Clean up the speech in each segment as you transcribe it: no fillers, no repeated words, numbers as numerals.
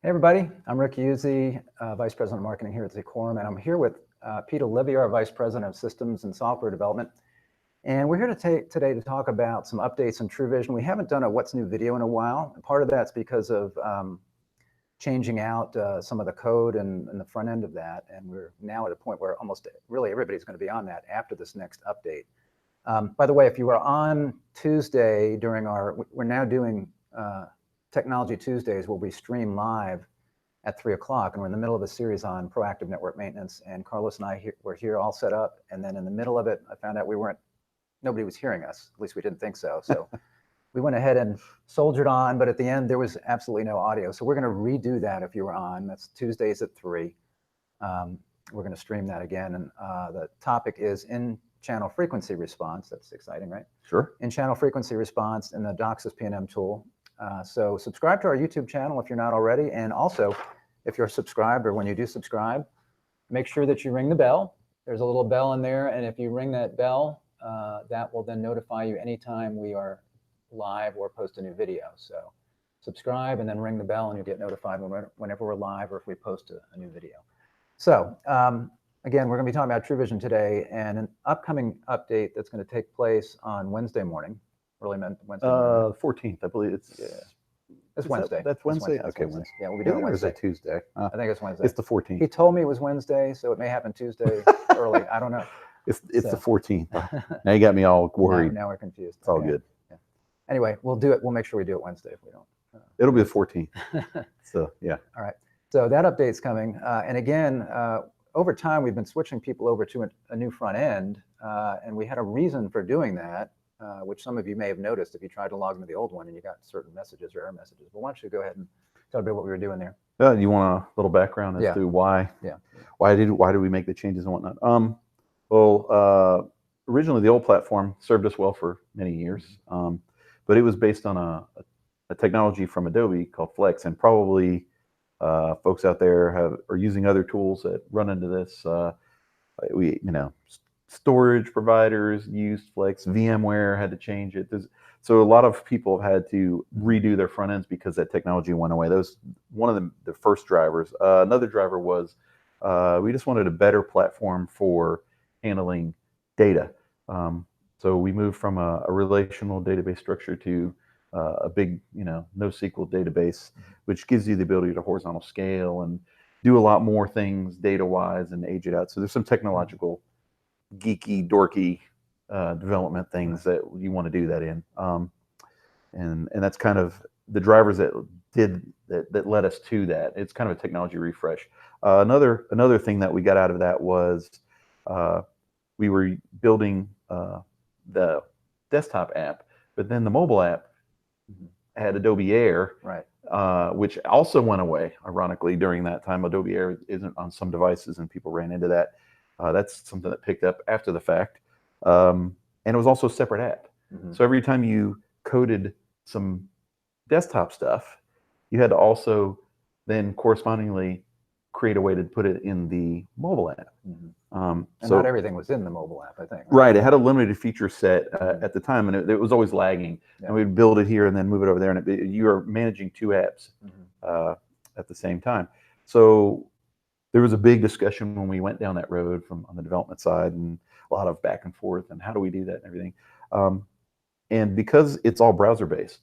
Hey everybody, I'm Rick Uzzi, Vice President of Marketing here at Decorum, and I'm here with Pete Olivier, our Vice President of Systems and Software Development. And we're here today to talk about some updates on TruVizion. We haven't done a What's New video in a while, and part of that's because of changing out some of the code and the front end of that, and we're now at a point where almost really everybody's going to be on that after this next update. By the way, if you were on Tuesday during we're now doing Technology Tuesdays will be streamed live at 3 o'clock, and we're in the middle of a series on proactive network maintenance, and Carlos and I were here all set up, and then in the middle of it I found out nobody was hearing us, at least we didn't think so. So we went ahead and soldiered on, but at the end there was absolutely no audio, so we're going to redo that if you were on. That's Tuesdays at 3. We're going to stream that again, and the topic is in-channel frequency response. That's exciting, right? Sure. In-channel frequency response in the DOCSIS P&M tool. So subscribe to our YouTube channel if you're not already, and also if you're subscribed, or when you do subscribe, make sure that you ring the bell. There's a little bell in there, and if you ring that bell, that will then notify you anytime we are live or post a new video. So subscribe and then ring the bell, and you'll get notified whenever we're live or if we post a new video. So again, we're going to be talking about TruVizion today, and an upcoming update that's going to take place on Wednesday morning. Really meant Wednesday morning. 14th, I believe it's. Yeah. It's Wednesday. That's Wednesday? That's okay, Wednesday. Yeah, we'll be doing Wednesday. Or is it Tuesday? I think it's Wednesday. It's the 14th. He told me it was Wednesday, so it may happen Tuesday early. I don't know. It's the 14th. Now you got me all worried. Now we're confused. It's all good. Yeah. Anyway, we'll do it. We'll make sure we do it Wednesday if we don't. It'll be the 14th. So yeah. All right. So that update's coming, and again, over time we've been switching people over to a new front end, and we had a reason for doing that. Which some of you may have noticed if you tried to log into the old one and you got certain messages or error messages. But why don't you go ahead and tell a bit what we were doing there? You want a little background as to why? Yeah. Why did we make the changes and whatnot? Well, originally the old platform served us well for many years, but it was based on a technology from Adobe called Flex, and probably folks out there are using other tools that run into this. Storage providers used Flex, VMware had to change it. So a lot of people have had to redo their front ends because that technology went away. That was one of the first drivers. Another driver was we just wanted a better platform for handling data. So we moved from a relational database structure to a big, NoSQL database, which gives you the ability to horizontal scale and do a lot more things data-wise and age it out. So there's some technological geeky, dorky development things that you want to do that in, and that's kind of the drivers that led us to that. It's kind of a technology refresh. Another thing that we got out of that was we were building the desktop app, but then the mobile app had Adobe Air, right? Which also went away, ironically, during that time. Adobe Air isn't on some devices, and people ran into that. That's something that picked up after the fact. And it was also a separate app. So every time you coded some desktop stuff, you had to also then correspondingly create a way to put it in the mobile app. And so not everything was in the mobile app, I think. Right. It had a limited feature set at the time, and it was always lagging. Yeah. And we'd build it here and then move it over there, and you are managing two apps at the same time. So there was a big discussion when we went down that road on the development side, and a lot of back and forth, and how do we do that and everything. And because it's all browser-based,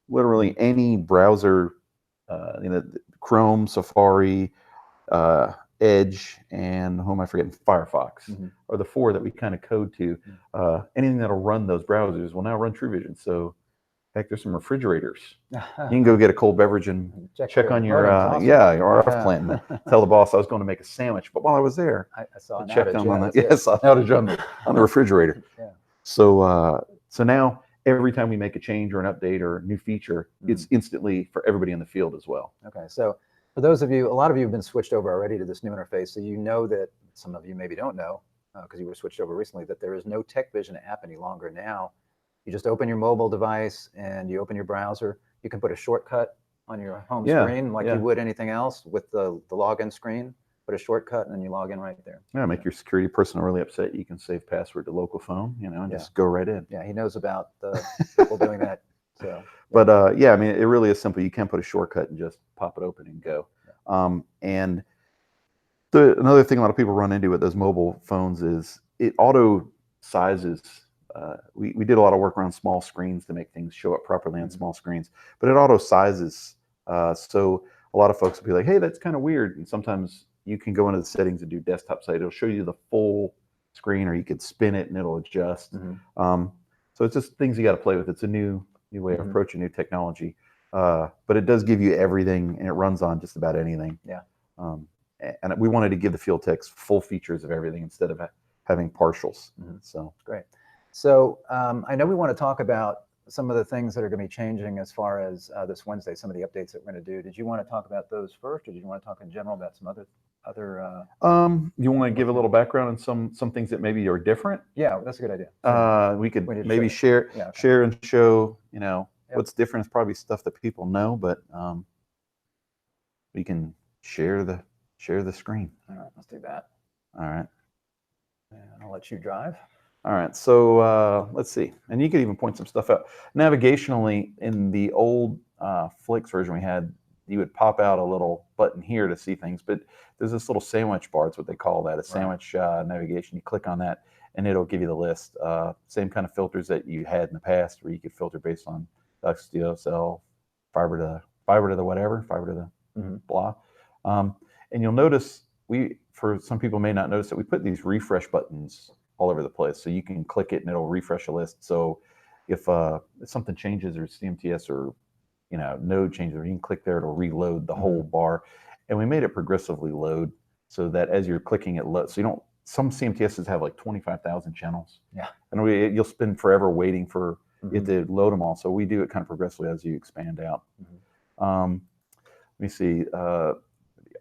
literally any browser, Chrome, Safari, Edge, and who am I forgetting? Firefox are the four that we kind of code to. Anything that'll run those browsers will now run TruVision. So heck, there's some refrigerators. You can go get a cold beverage and check on your your RF plant and tell the boss I was going to make a sandwich. But while I was there, I saw an checked outage, on the outage on the refrigerator. Yeah. So now every time we make a change or an update or a new feature, it's instantly for everybody in the field as well. Okay, so for those of you, a lot of you have been switched over already to this new interface. So you know that some of you maybe don't know because you were switched over recently, that there is no TechVision app any longer. Now you just open your mobile device and you open your browser. You can put a shortcut on your home screen like you would anything else with the login screen. Put a shortcut and then you log in right there. Yeah, make your security person really upset. You can save password to local phone, and just go right in. Yeah, he knows about the people doing that. So But yeah, I mean, it really is simple. You can put a shortcut and just pop it open and go. And another thing a lot of people run into with those mobile phones is it auto sizes. We did a lot of work around small screens to make things show up properly on small screens, but it auto sizes. So a lot of folks will be like, hey, that's kind of weird. And sometimes you can go into the settings and do desktop site. It'll show you the full screen, or you could spin it and it'll adjust. So it's just things you got to play with. It's a new way of approaching new technology. But it does give you everything, and it runs on just about anything. Yeah. And we wanted to give the field techs full features of everything instead of having partials. So great. So I know we want to talk about some of the things that are going to be changing as far as this Wednesday, some of the updates that we're going to do. Did you want to talk about those first, or did you want to talk in general about some other? You want to give a little background on some things that maybe are different? Yeah, that's a good idea. We could maybe share and show. What's different is probably stuff that people know, but we can share the screen. All right, let's do that. All right. And I'll let you drive. All right, so let's see. And you could even point some stuff out. Navigationally, in the old Flix version we had, you would pop out a little button here to see things, but there's this little sandwich bar. It's what they call that, a sandwich navigation. You click on that, and it'll give you the list. Same kind of filters that you had in the past, where you could filter based on ducts, DSL, fiber to the whatever, fiber to the blah. And you'll notice, for some people may not notice, that we put these refresh buttons all over the place, so you can click it and it'll refresh a list. So if something changes, or CMTS or node changes, you can click there, it'll reload the whole bar. And we made it progressively load, so that as you're clicking it load, so you don't. Some CMTSs have like 25,000 channels. Yeah, and you'll spend forever waiting for it to load them all. So we do it kind of progressively as you expand out. Let me see.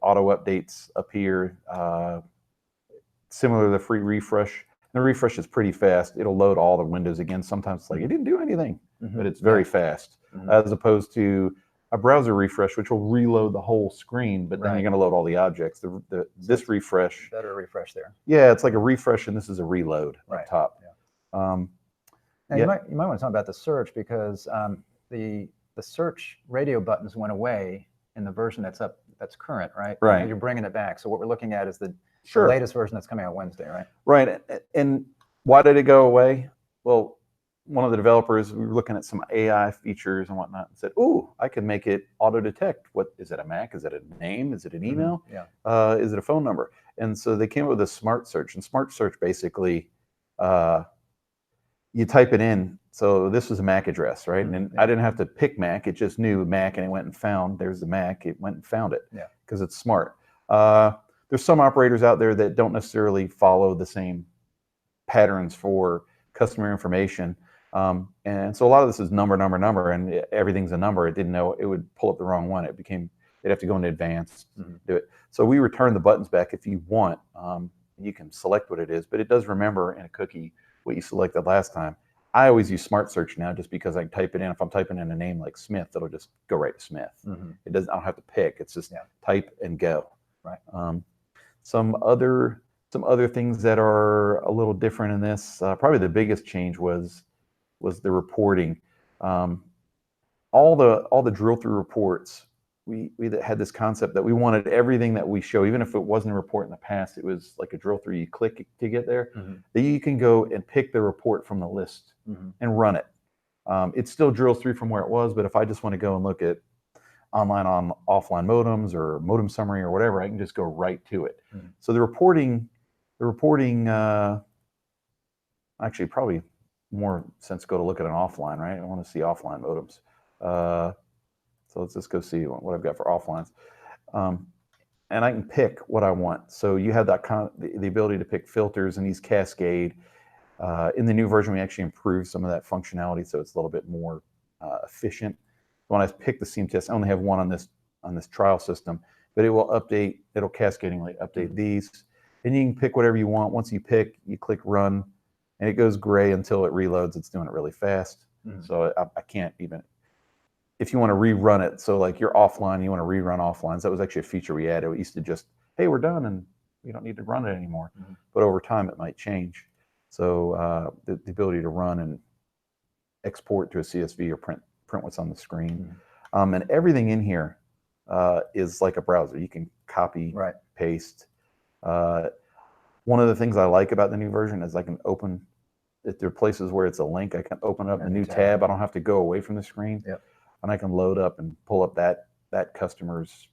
Auto updates up here, similar to the free refresh. The refresh is pretty fast. It'll load all the windows again. Sometimes it's like it didn't do anything, but it's very fast, as opposed to a browser refresh, which will reload the whole screen, but then you're going to load all the objects. This refresh, better refresh there. Yeah, it's like a refresh, and this is a reload up top. Now you might want to talk about the search, because the search radio buttons went away in the version that's current, right? Right. You're bringing it back. So what we're looking at is the latest version that's coming out Wednesday, right? Right. And why did it go away? Well, one of the developers, we were looking at some AI features and whatnot, and said, "Ooh, I can make it auto detect. What is it? A Mac? Is it a name? Is it an email? Is it a phone number?" And so they came up with a smart search. And smart search basically, you type it in. So this was a MAC address, right? And I didn't have to pick MAC. It just knew MAC, and it went and found, there's the MAC. It went and found it because it's smart. There's some operators out there that don't necessarily follow the same patterns for customer information. And so a lot of this is number, and everything's a number. It didn't know, it would pull up the wrong one. They'd have to go into advanced, do it. So we return the buttons back if you want. You can select what it is, but it does remember in a cookie what you selected last time. I always use Smart Search now, just because I can type it in. If I'm typing in a name like Smith, it'll just go right to Smith. It doesn't. I don't have to pick. It's just type and go. Right. Some other things that are a little different in this. Probably the biggest change was the reporting. All the drill through reports. We had this concept that we wanted everything that we show, even if it wasn't a report in the past, it was like a drill through, you click to get there, that you can go and pick the report from the list and run it. It still drills through from where it was, but if I just want to go and look at online on offline modems or modem summary or whatever, I can just go right to it. So the reporting, actually probably more sense to go to look at an offline, right? I want to see offline modems. So let's just go see what I've got for offlines. And I can pick what I want. So you have that the ability to pick filters, and these cascade. In the new version, we actually improved some of that functionality, so it's a little bit more efficient. When I pick the CMTS, I only have one on this trial system, but it will update, it'll cascadingly update these. And you can pick whatever you want. Once you pick, you click run, and it goes gray until it reloads. It's doing it really fast. So I can't even, if you want to rerun it, so like you're offline, you want to rerun offlines, that was actually a feature we added. We used to just, hey, we're done, and we don't need to run it anymore. But over time, it might change. So the ability to run and export to a CSV or print print what's on the screen. Mhm. And everything in here is like a browser. You can copy, Right. paste. One of the things I like about the new version is I can open, if there are places where it's a link, I can open up A the new new tab. tab. I don't have to go away from the screen. Yep. And I can load up and pull up that customer's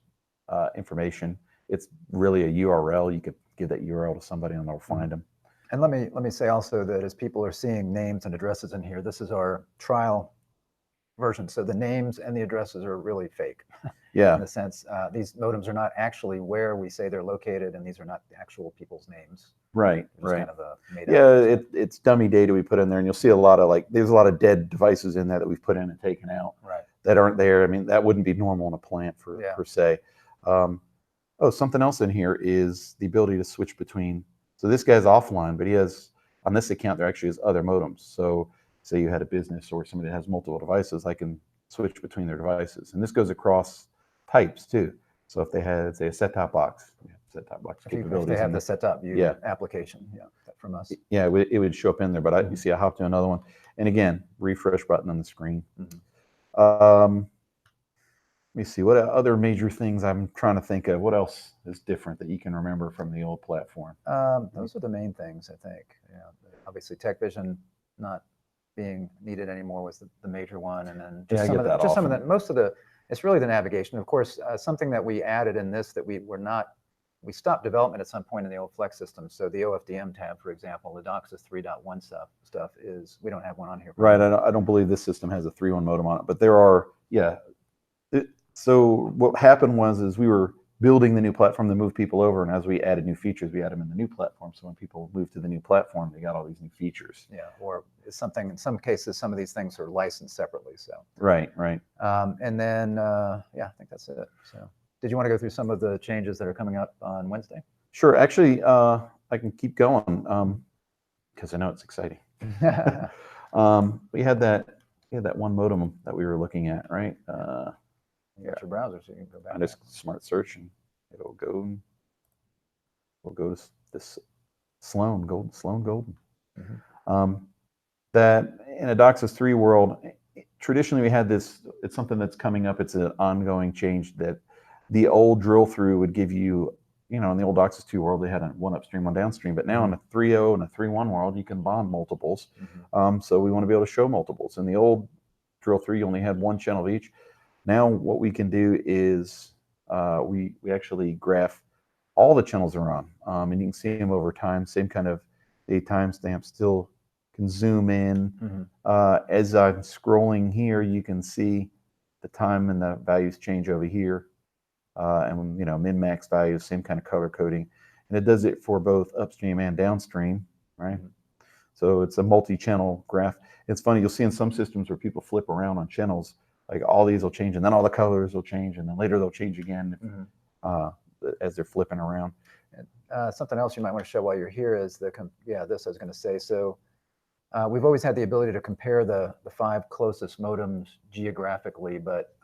information. It's really a URL. You could give that URL to somebody and they'll find them. And let me say also that as people are seeing names and addresses in here, this is our trial version. So the names and the addresses are really fake. Yeah. In a sense, these modems are not actually where we say they're located, and these are not the actual people's names. Right. It's Right. kind of a made Yeah, up. it's dummy data we put in there, and you'll see a lot of there's a lot of dead devices in there that we've put in and taken out Right. that aren't there. I mean, that wouldn't be normal in a plant per se. Something else in here is the ability to switch between. So this guy's offline, but he has, on this account, there actually is other modems. So say you had a business or somebody that has multiple devices, I can switch between their devices. And this goes across types too. So if they had, say, a set-top box, set-top box capabilities. If they have the set-top view application, from us. Yeah, it would show up in there, but you see I hopped to another one. And again, refresh button on the screen. Let me see, what other major things I'm trying to think of. What else is different that you can remember from the old platform? Those are the main things, I think. Obviously, TechVision not being needed anymore was the major one, and then just some of that. Most of the, it's really the navigation. Of course, something that we added in this that we stopped development at some point in the old Flex system. So the OFDM tab, for example, the DOCSIS 3.1 stuff is, we don't have one on here. Right. I don't believe this system has a 3.1 modem on it, but there are, so what happened was we were building the new platform to move people over, and as we added new features, we added them in the new platform. So when people moved to the new platform, they got all these new features. Yeah, or something, in some cases, some of these things are licensed separately. So right. And then I think that's it. So did you want to go through some of the changes that are coming up on Wednesday? Sure. Actually, I can keep going because I know it's exciting. We had that one modem that we were looking at, right? You got your browser, so you can go back. I just smart search and it'll go. We'll go to this Sloan Golden. That in a DOCSIS 3 world, traditionally we had this. It's something that's coming up. It's an ongoing change that the old drill through would give you. In the old DOCSIS 2 world, they had one upstream, one downstream. But now in a 3.0 and a 3.1 world, you can bond multiples. So we want to be able to show multiples. In the old drill through, you only had one channel of each. Now what we can do is we actually graph all the channels are on, and you can see them over time. Same kind of the timestamp still can zoom in. As I'm scrolling here, you can see the time and the values change over here, and min-max values, same kind of color coding, and it does it for both upstream and downstream, right? So it's a multi-channel graph. It's funny, you'll see in some systems where people flip around on channels. Like all these will change, and then all the colors will change, and then later they'll change again as they're flipping around. Something else you might want to show while you're here is this I was going to say. So we've always had the ability to compare the 5 closest modems geographically, but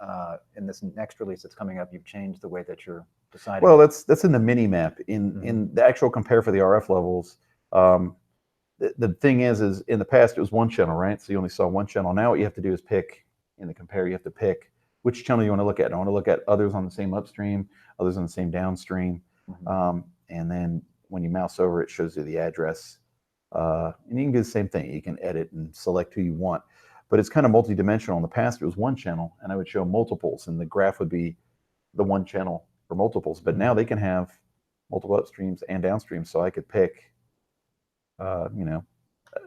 in this next release that's coming up, you've changed the way that you're deciding. Well, that's in the mini map. In the actual compare for the RF levels, the thing is in the past it was one channel, right? So you only saw one channel. Now what you have to do is pick. In the compare, you have to pick which channel you want to look at. I want to look at others on the same upstream, others on the same downstream, and then when you mouse over, it shows you the address. And you can do the same thing. You can edit and select who you want, but it's kind of multi-dimensional. In the past, it was one channel, and I would show multiples, and the graph would be the one channel for multiples. But now they can have multiple upstreams and downstreams, so I could pick, a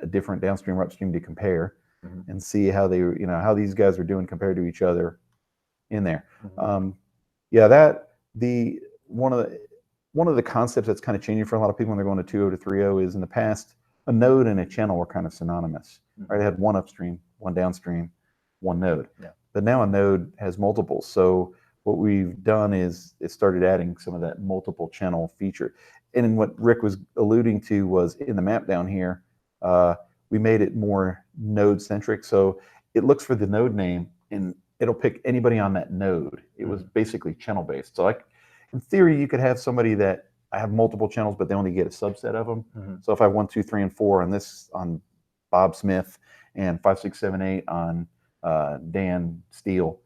different downstream or upstream to compare. And see how how these guys are doing compared to each other in there. One of the concepts that's kind of changing for a lot of people when they're going to 2.0 to 3.0 is in the past a node and a channel were kind of synonymous. Right? It had one upstream, one downstream, one node. But now a node has multiples. So what we've done is it started adding some of that multiple channel feature. And what Rick was alluding to was in the map down here. We made it more node centric. So it looks for the node name and it'll pick anybody on that node. It was basically channel based. So in theory, you could have somebody that I have multiple channels, but they only get a subset of them. So if I have 1, 2, 3, and 4 on Bob Smith and 5, 6, 7, 8 on Dan Steele,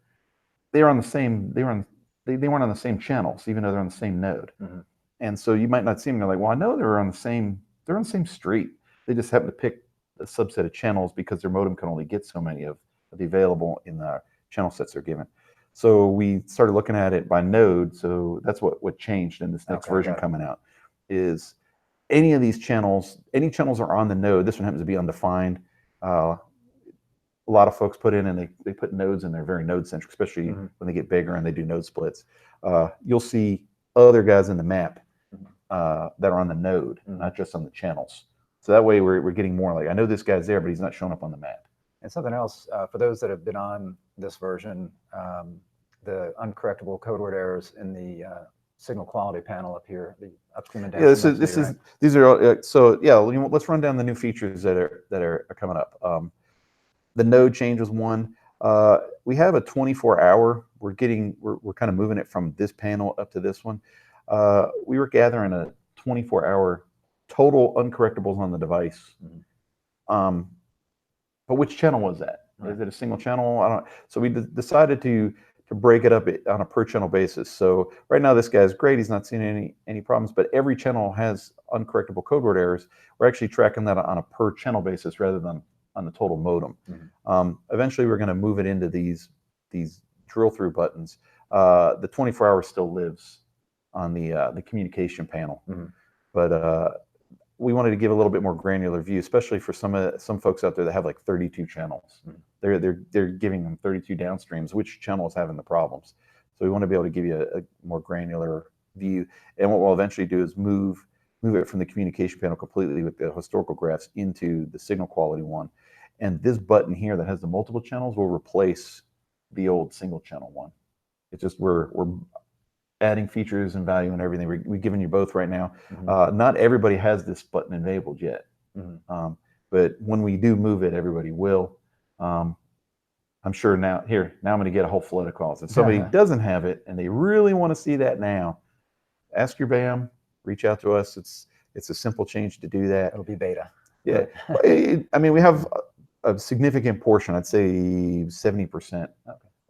they were on the same. They weren't on the same channels, even though they're on the same node. Mm-hmm. And so you might not see them. You're like, well, I know they're on the same. They're on the same street. They just happen to pick a subset of channels because their modem can only get so many of the available in the channel sets they're given. So we started looking at it by node. So that's what changed in this next version coming out. Is any of these channels, any channels are on the node. This one happens to be undefined. A lot of folks put in and they put nodes in there, very node centric, especially when they get bigger and they do node splits. You'll see other guys in the map that are on the node, not just on the channels. So that way we're getting more like, I know this guy's there, but he's not showing up on the map. And something else, for those that have been on this version, the uncorrectable code word errors in the signal quality panel up here, the upstream and downstream. Yeah, these are all, so yeah. Let's run down the new features that are coming up. The node change was one. We have a 24-hour. We're kind of moving it from this panel up to this one. We were gathering a 24-hour total uncorrectables on the device. But which channel was that? Right. Is it a single channel? I don't. So we decided to break it up on a per channel basis. So right now this guy's great. He's not seeing any problems. But every channel has uncorrectable code word errors. We're actually tracking that on a per channel basis rather than on the total modem. Eventually, we're going to move it into these drill through buttons. The 24-hour still lives on the communication panel, but we wanted to give a little bit more granular view, especially for some folks out there that have like 32 channels. They're giving them 32 downstreams. Which channel is having the problems? So we want to be able to give you a more granular view. And what we'll eventually do is move it from the communication panel completely with the historical graphs into the signal quality one. And this button here that has the multiple channels will replace the old single channel one. It's just we're adding features and value and everything. We're giving you both right now. Not everybody has this button enabled yet, but when we do move it, everybody will. I'm sure now I'm going to get a whole flood of calls. If somebody doesn't have it and they really want to see that now, ask your BAM. Reach out to us. It's a simple change to do that. It'll be beta. Yeah, I mean we have a significant portion. I'd say 70%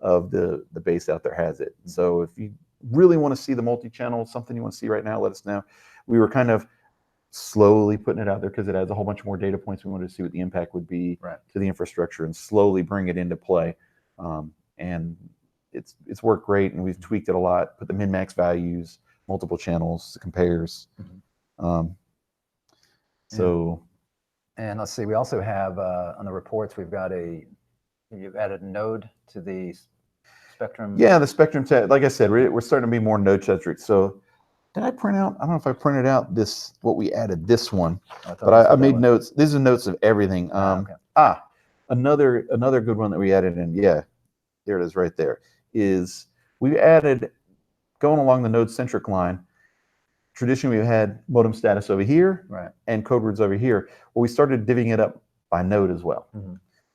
of the base out there has it. So if you really want to see the multi-channel, something you want to see right now, let us know. We were kind of slowly putting it out there because it adds a whole bunch more data points. We wanted to see what the impact would be to the infrastructure and slowly bring it into play. And it's worked great, and we've tweaked it a lot. Put the min-max values, multiple channels, the compares. And let's see, we also have on the reports, you've added a node to the spectrum. Yeah, the spectrum tag. Like I said, we're starting to be more node centric. So did I print out? I don't know if I printed out what we added this one, but I made notes. These are notes of everything. Another good one that we added in. Yeah, there it is right there. Is we added, going along the node centric line. Traditionally, we had modem status over here and code words over here. Well, we started divvying it up by node as well.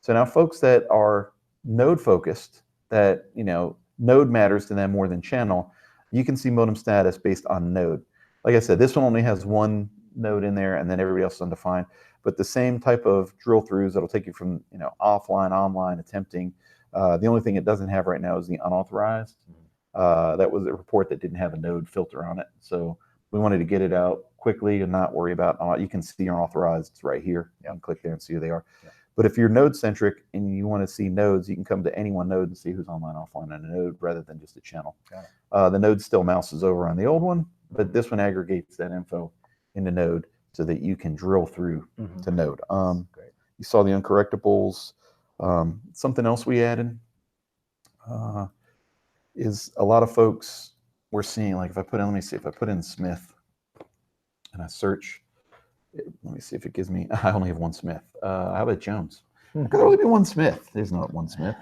So now folks that are node focused, that node matters to them more than channel, you can see modem status based on node. Like I said, this one only has one node in there, and then everybody else is undefined. But the same type of drill throughs that'll take you from offline, online, attempting. The only thing it doesn't have right now is the unauthorized. That was a report that didn't have a node filter on it. So we wanted to get it out quickly and not worry about, you can see unauthorized, it's right here. You can click there and see who they are. But if you're node centric and you want to see nodes, you can come to any one node and see who's online, offline on a node rather than just a channel. The node still mouses over on the old one, but this one aggregates that info into node so that you can drill through to node. You saw the uncorrectables. Something else we added is a lot of folks we're seeing, like if I put in Smith and I search, let me see if it gives me, I only have one Smith. How about Jones? Could only be one Smith. There's not one Smith.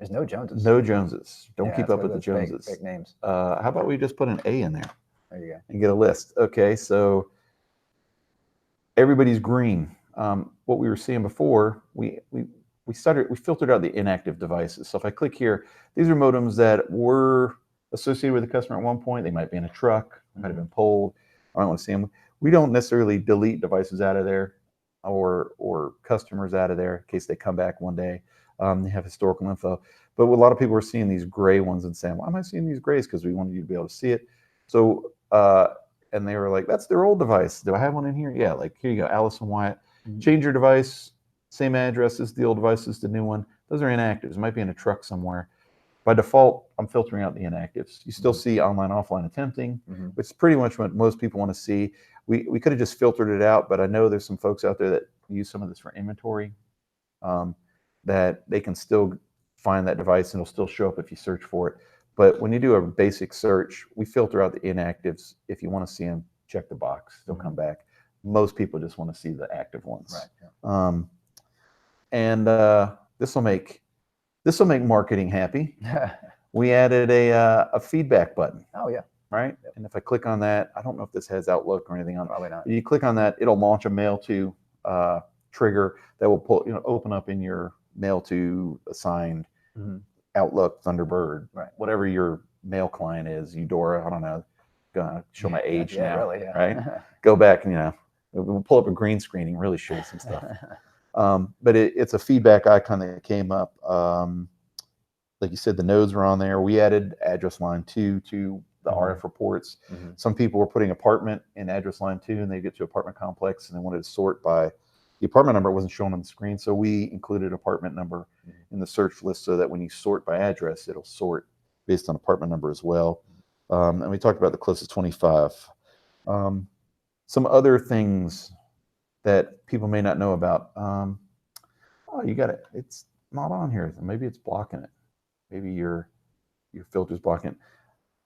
There's no Joneses. No Joneses. Don't keep up with the Joneses. Fake names. How about we just put an A in there? There you go. And get a list. Okay, so everybody's green. What we were seeing before, we filtered out the inactive devices. So if I click here, these are modems that were associated with the customer at one point. They might be in a truck, might have been pulled. I don't want to see them. We don't necessarily delete devices out of there. or customers out of there in case they come back one day. They have historical info. But a lot of people are seeing these gray ones and saying, why am I seeing these grays? Because we wanted you to be able to see it. So, and they were like, that's their old device. Do I have one in here? Yeah, like here you go, Allison Wyatt. Change your device, same address as the old device as the new one. Those are inactives. It might be in a truck somewhere. By default, I'm filtering out the inactives. You still see online, offline attempting, which is pretty much what most people want to see. We could have just filtered it out, but I know there's some folks out there that use some of this for inventory, that they can still find that device and it'll still show up if you search for it. But when you do a basic search, we filter out the inactives. If you want to see them, check the box. They'll come back. Most people just want to see the active ones. Right. And this will make marketing happy. We added a feedback button. Oh yeah. Right. And if I click on that, I don't know if this has Outlook or anything on it. Probably not. You click on that, it'll launch a mail to trigger that will pull, open up in your mail to assigned Outlook, Thunderbird, whatever your mail client is, Eudora. I don't know. Gonna show my age now. Really, right? Go back and we'll pull up a green screen and really show some stuff. But it's a feedback icon that came up. Like you said, the nodes were on there. We added address line 2 to the RF reports. Some people were putting apartment in address line 2 and they get to apartment complex and they wanted to sort by the apartment number. It wasn't shown on the screen. So we included apartment number in the search list so that when you sort by address, it'll sort based on apartment number as well. And we talked about the closest 25. Some other things that people may not know about. Oh, you got it. It's not on here. Maybe it's blocking it. Maybe your filter's blocking it.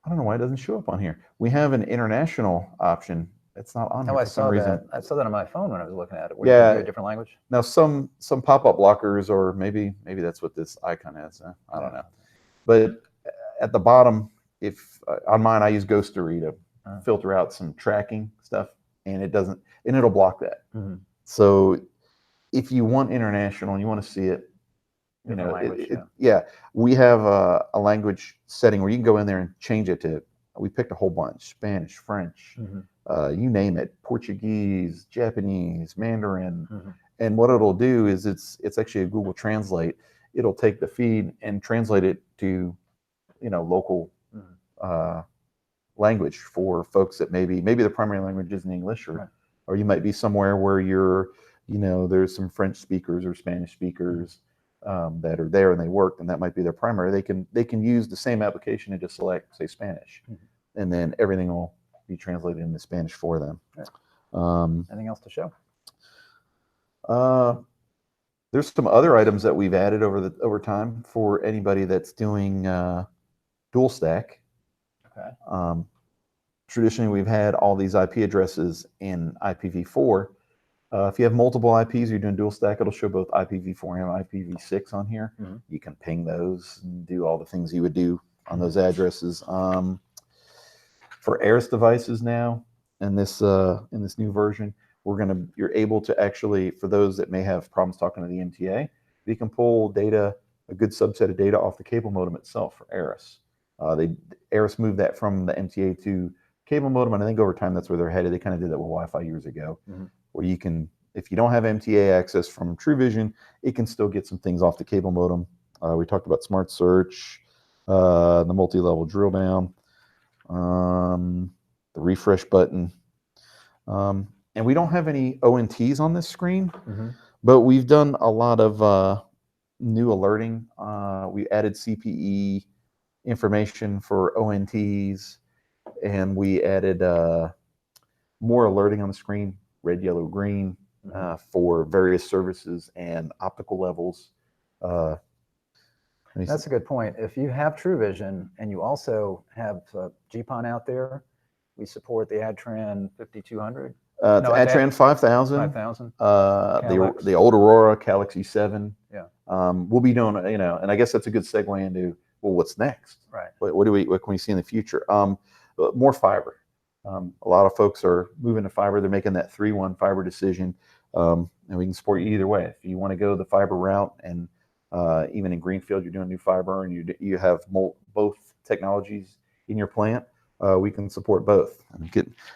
I don't know why it doesn't show up on here. We have an international option. It's not on here for some reason. I saw that on my phone when I was looking at it. Where you can do a different language. Now some pop-up blockers, or maybe that's what this icon is. I don't know. But at the bottom, if on mine I use Ghostery to filter out some tracking stuff, and it'll block that. So if you want international and you want to see it, we have a language setting where you can go in there and change it to. We picked a whole bunch: Spanish, French, you name it, Portuguese, Japanese, Mandarin. And what it'll do is it's actually a Google Translate. It'll take the feed and translate it to local language for folks that maybe the primary language isn't English, or you might be somewhere where there's some French speakers or Spanish speakers that are there and they work, and that might be their primary. They can use the same application and just select, say, Spanish, and then everything will be translated into Spanish for them. Anything else to show? There's some other items that we've added over time for anybody that's doing dual stack. Okay. Traditionally, we've had all these IP addresses in IPv4. If you have multiple IPs, you're doing dual stack, it'll show both IPv4 and IPv6 on here. You can ping those and do all the things you would do on those addresses. For ARIS devices now, in this new version, you're able to actually, for those that may have problems talking to the MTA, you can pull data, a good subset of data off the cable modem itself for ARIS. ARIS moved that from the MTA to cable modem, and I think over time that's where they're headed. They kind of did that with Wi-Fi years ago, where you can, if you don't have MTA access from TruVision, it can still get some things off the cable modem. We talked about Smart Search, the multi-level drill down, the refresh button. And we don't have any ONTs on this screen, but we've done a lot of new alerting. We added CPE information for ONTs, and we added more alerting on the screen, red, yellow, green, for various services and optical levels. That's a good point. If you have TruVision and you also have GPON out there, we support the ADTRAN 5200. ADTRAN 5000. 5000. The old Aurora, Calyx E7. Yeah. We'll be doing, and I guess that's a good segue into, well, what's next? Right. What can we see in the future? More fiber. A lot of folks are moving to fiber. They're making that 3-1 fiber decision, and we can support you either way. If you want to go the fiber route, and even in greenfield, you're doing new fiber, and you have both technologies in your plant, we can support both.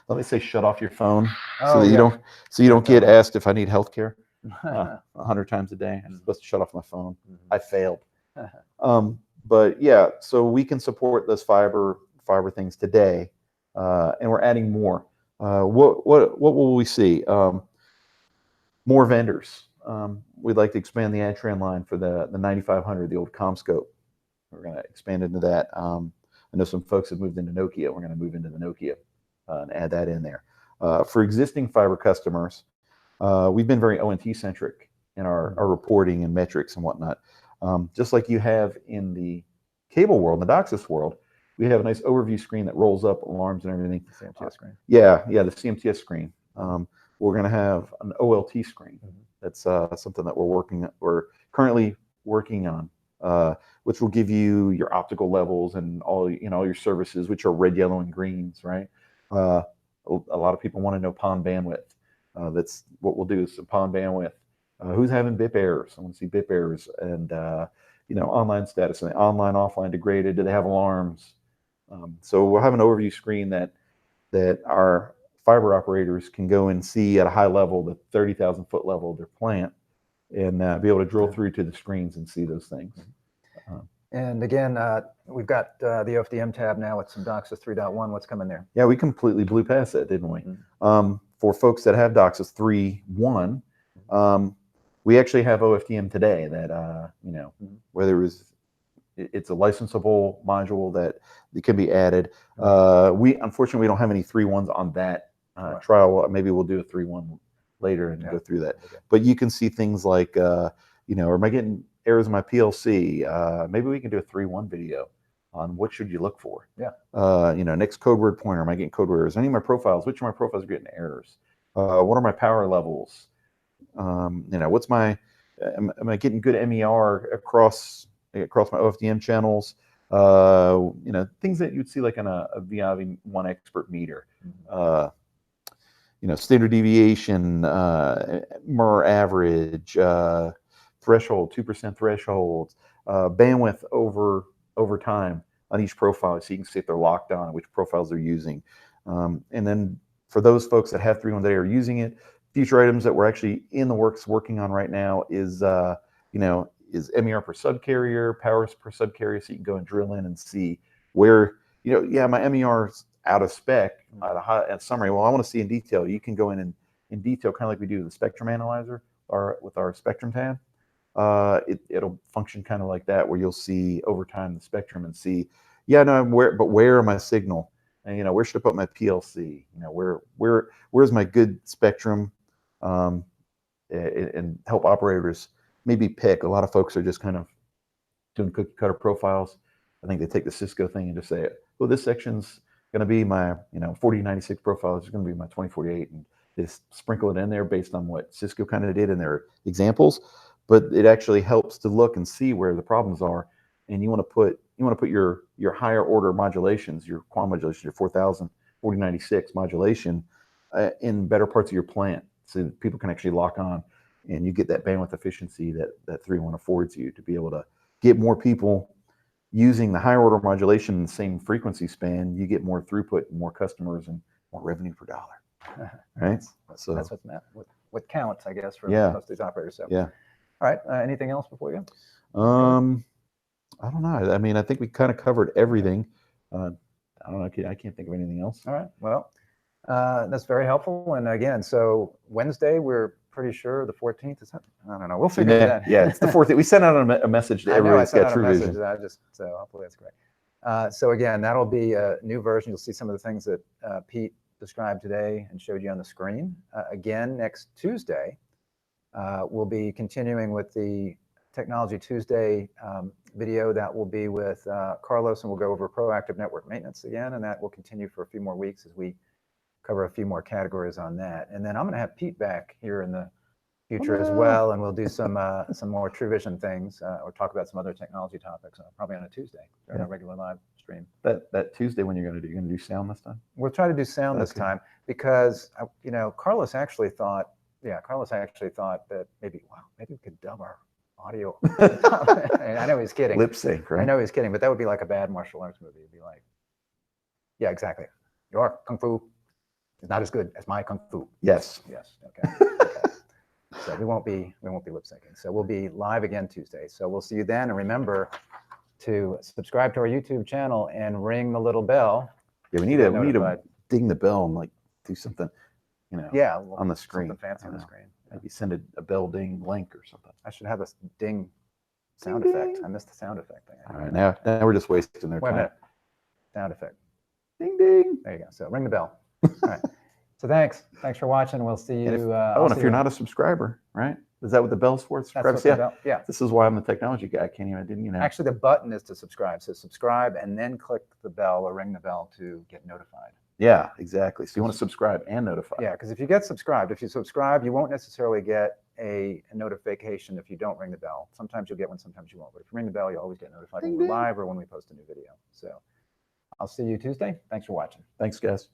Let me say, shut off your phone so Oh, that you yeah. don't get asked if I need health care 100 times a day. I'm supposed to shut off my phone. I failed. But yeah, so we can support those fiber things today, and we're adding more. What will we see? More vendors. We'd like to expand the Adtran line for the 9500, the old CommScope. We're going to expand into that. I know some folks have moved into Nokia. We're going to move into the Nokia and add that in there. For existing fiber customers, we've been very ONT centric in our reporting and metrics and whatnot. Just like you have in the cable world, in the DOCSIS world, we have a nice overview screen that rolls up alarms and everything. CMTS screen. Yeah, the CMTS screen. We're going to have an OLT screen. That's something that we're currently working on, which will give you your optical levels and all your services, which are red, yellow, and greens, right? A lot of people want to know PON bandwidth. That's what we'll do, is some PON bandwidth. Who's having BIP errors? I want to see BIP errors and online status, and online, offline, degraded. Do they have alarms? So we'll have an overview screen that our fiber operators can go and see at a high level, the 30,000 foot level of their plant, and be able to drill through to the screens and see those things. And again, we've got the OFDM tab now with some DOCSIS 3.1. What's coming there? Yeah, we completely blew past that, didn't we? For folks that have DOCSIS 3.1, we actually have OFDM today that, whether it's a licensable module that can be added. Unfortunately, we don't have any 3.1s on that trial. Maybe we'll do a 3.1 later and go through that. Okay. But you can see things like, am I getting errors in my PLC? Maybe we can do a 3.1 video on what should you look for. Next code word pointer, am I getting code word errors? Any of my profiles, which of my profiles are getting errors? What are my power levels? What's my, am I getting good MER across my OFDM channels? Things that you'd see like on a VIV1 expert meter. Standard deviation, MER average, threshold, 2% thresholds, bandwidth over time on each profile, so you can see if they're locked on, which profiles they're using. And then for those folks that have 3.1 that are using it, future items that we're actually in the works working on right now is MER per subcarrier, powers per subcarrier, so you can go and drill in and see where, my MER's out of spec at summary. Well, I want to see in detail. You can go in detail, kind of like we do with the spectrum analyzer or with our spectrum tab. It'll function kind of like that, where you'll see over time the spectrum and see, where am I signal? And where should I put my PLC? Where's my good spectrum? And help operators maybe pick. A lot of folks are just kind of doing cookie cutter profiles. I think they take the Cisco thing and just say, well, this section's going to be my 4096 profile. It's going to be my 2048, and they just sprinkle it in there based on what Cisco kind of did in their examples. But it actually helps to look and see where the problems are, and you want to put your higher order modulations, your QAM modulation, your 4000, 4096 modulation in better parts of your plant, so that people can actually lock on, and you get that bandwidth efficiency that 3.1 affords you to be able to get more people using the higher order modulation in the same frequency span. You get more throughput, more customers, and more revenue per dollar. Right? So that's what's meant. What counts, I guess, for most of these operators. So. Yeah. All right. Anything else before you go? I don't know. I mean, I think we kind of covered everything. I don't know. I can't think of anything else. All right. Well, that's very helpful. And again, so Wednesday, we're pretty sure the 14th is. I don't know. We'll figure it out. Yeah, it's the 14th. We sent out a message to everybody that's got TruVision. So hopefully that's great. So again, that'll be a new version. You'll see some of the things that Pete described today and showed you on the screen. Again, next Tuesday, we'll be continuing with the Technology Tuesday video that will be with Carlos, and we'll go over proactive network maintenance again, and that will continue for a few more weeks as we cover a few more categories on that. And then I'm going to have Pete back here in the future as well, and we'll do some more TruVision things or talk about some other technology topics, probably on a Tuesday during a regular live stream. That Tuesday, when you're going to do sound this time? We'll try to do sound this time because Carlos actually thought that maybe we could dub our audio. I know he's kidding. Lip sync, right? I know he's kidding, but that would be like a bad martial arts movie. It'd be like, Yeah, exactly. Your kung fu is not as good as my kung fu. Yes. Yes. Okay. So we won't be lip syncing. So we'll be live again Tuesday. So we'll see you then. And remember to subscribe to our YouTube channel and ring the little bell. Yeah, we need to ding the bell and like do something, you know. Yeah, on the screen. Something fancy on the screen. Maybe send a bell ding link or something. I should have this ding sound Ding, effect. ding. I missed the sound effect thing. All right, now we're just wasting their Wait a time. minute. Sound effect. Ding ding. There you go. So ring the bell. All right. So thanks for watching. We'll see you. And if you're not a subscriber, right? Is that what the bell's for? Subscribe. Yeah. This is why I'm the technology guy. I can't even, Actually, the button is to subscribe. So subscribe and then click the bell or ring the bell to get notified. Yeah, exactly. So you want to subscribe and notify. Yeah, because if you subscribe, you won't necessarily get a notification if you don't ring the bell. Sometimes you'll get one, sometimes you won't. But if you ring the bell, you'll always get notified when we're live or when we post a new video. So I'll see you Tuesday. Thanks for watching. Thanks, guys.